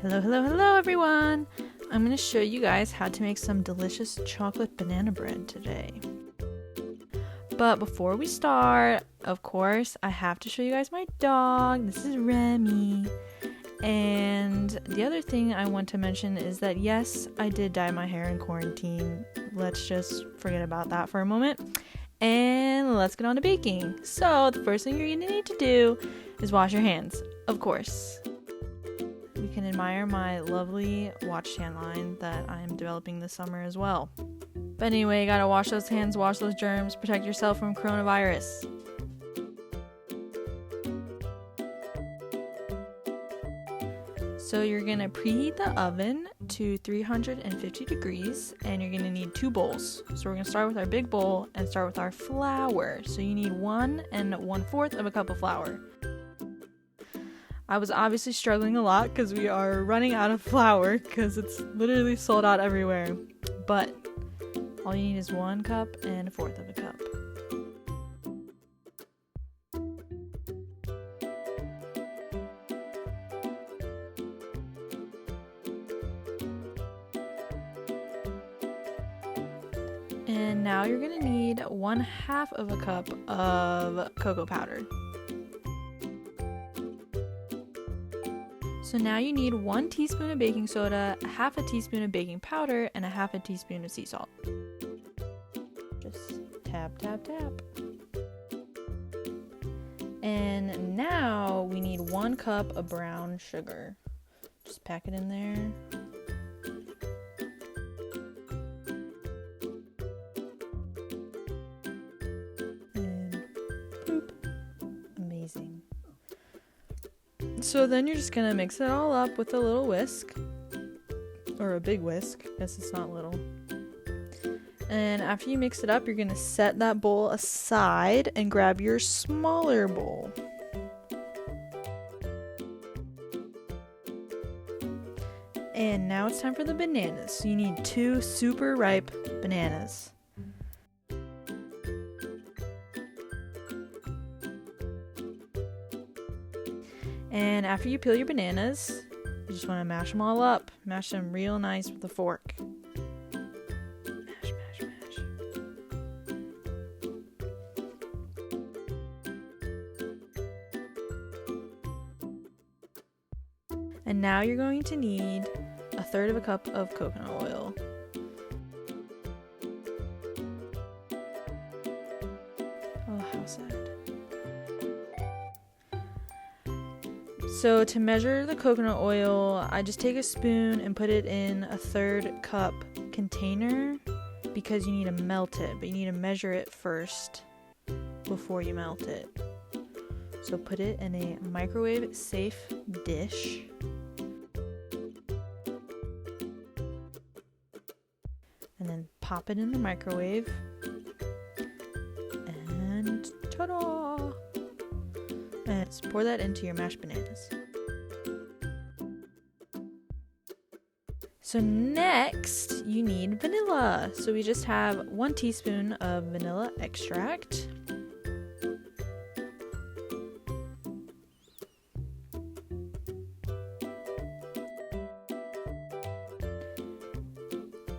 Hello everyone! I'm going to show you guys how to make some delicious chocolate banana bread today. But before we start, of course, I have to show you guys my dog. This is Remy. And the other thing I want to mention is that yes, I did dye my hair in quarantine. Let's just forget about that for a moment. And let's get on to baking. So the first thing you're going to need to do is wash your hands, of course. You can admire my lovely watch tan line that I'm developing this summer as well. But anyway, you gotta wash those hands, wash those germs, protect yourself from coronavirus. So you're gonna preheat the oven to 350 degrees and you're gonna need 2 bowls. So we're gonna start with our big bowl and start with our flour. So you need 1 1/4 of a cup of flour. I was obviously struggling a lot because we are running out of flour because it's literally sold out everywhere. But all you need is 1 cup and 1/4 of a cup. And now you're gonna need 1/2 of a cup of cocoa powder. So now you need 1 teaspoon of baking soda, 1/2 teaspoon of baking powder, and 1/2 teaspoon of sea salt. Just tap, tap, tap. And now we need 1 cup of brown sugar. Just pack it in there. And boop. Amazing. So then you're just gonna mix it all up with a little whisk, or a big whisk, I guess it's not little. And after you mix it up, you're gonna set that bowl aside and grab your smaller bowl. And now it's time for the bananas. So you need 2 super ripe bananas. And after you peel your bananas, you just want to mash them all up. Mash them real nice with a fork. Mash, mash, mash. And now you're going to need 1/3 of a cup of coconut oil. Oh, how sad. So to measure the coconut oil, I just take a spoon and put it in a 1/3 cup container because you need to melt it, but you need to measure it first before you melt it. So put it in a microwave safe dish. And then pop it in the microwave. And ta-da! And just pour that into your mashed bananas. So next, you need vanilla. So we just have 1 teaspoon of vanilla extract.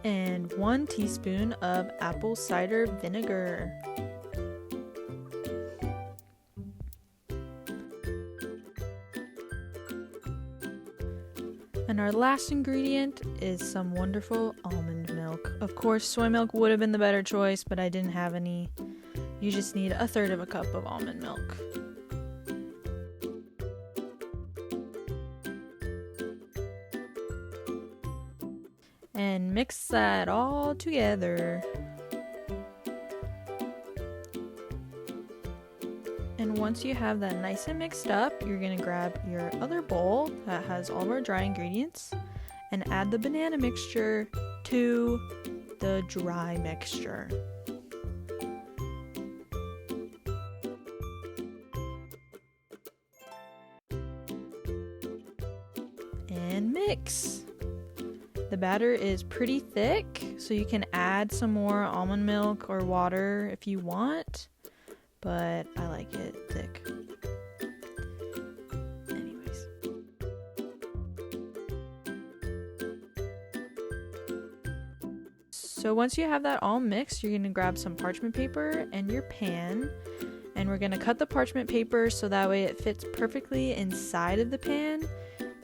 And 1 teaspoon of apple cider vinegar. And our last ingredient is some wonderful almond milk. Of course, soy milk would have been the better choice, but I didn't have any. You just need 1/3 of a cup of almond milk. And mix that all together. And once you have that nice and mixed up, you're going to grab your other bowl that has all of our dry ingredients and add the banana mixture to the dry mixture. And mix. The batter is pretty thick, so you can add some more almond milk or water if you want, but I like it thick. Anyways. So once you have that all mixed, you're going to grab some parchment paper and your pan, and we're going to cut the parchment paper so that way it fits perfectly inside of the pan,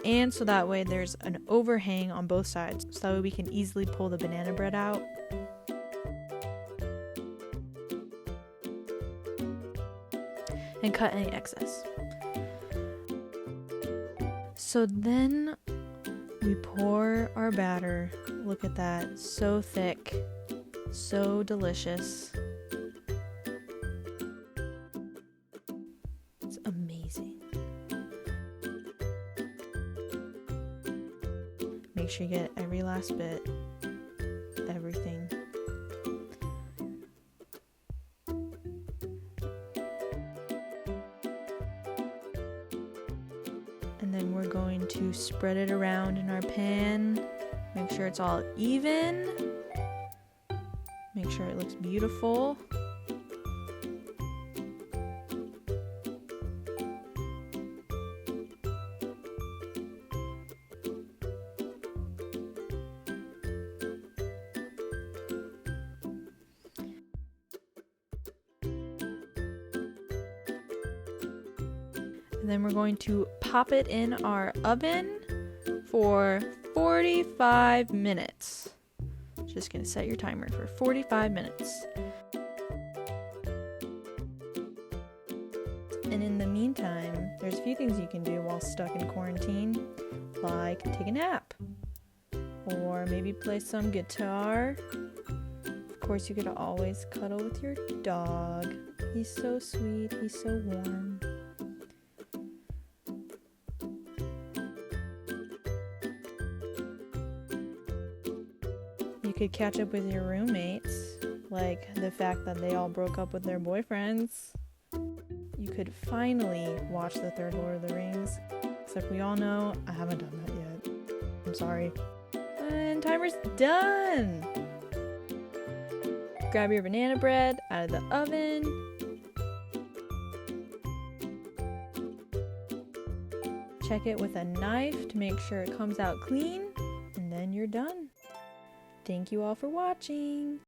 and so that way there's an overhang on both sides, so that way we can easily pull the banana bread out. And cut any excess. So then we pour our batter. Look at that, so thick, so delicious. It's amazing. Make sure you get every last bit, everything. And then we're going to spread it around in our pan. Make sure it's all even. Make sure it looks beautiful. And then we're going to pop it in our oven for 45 minutes. Just gonna set your timer for 45 minutes. And in the meantime, there's a few things you can do while stuck in quarantine, like take a nap, or maybe play some guitar. Of course, you could always cuddle with your dog. He's so sweet, he's so warm. You could catch up with your roommates, like the fact that they all broke up with their boyfriends. You could finally watch the third Lord of the Rings, except we all know I haven't done that yet. I'm sorry. And timer's done! Grab your banana bread out of the oven. Check it with a knife to make sure it comes out clean, and then you're done. Thank you all for watching.